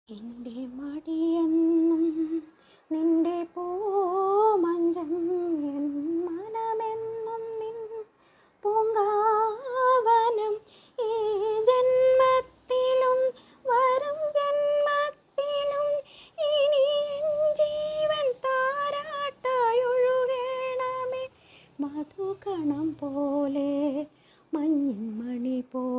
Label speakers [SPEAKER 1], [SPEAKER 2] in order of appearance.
[SPEAKER 1] എൻ്റെ മടിയെന്നും നിന്റെ പൂമഞ്ചം എൻ മനമെന്നും നിൻ പൂങ്കാവനം ഈ ജന്മത്തിലും വരും ജന്മത്തിലും ഇനി എൻ ജീവൻ താരാട്ടായൊഴുകണമേ മധുകണം പോലെ മഞ്ഞിൻ മണി പോലെ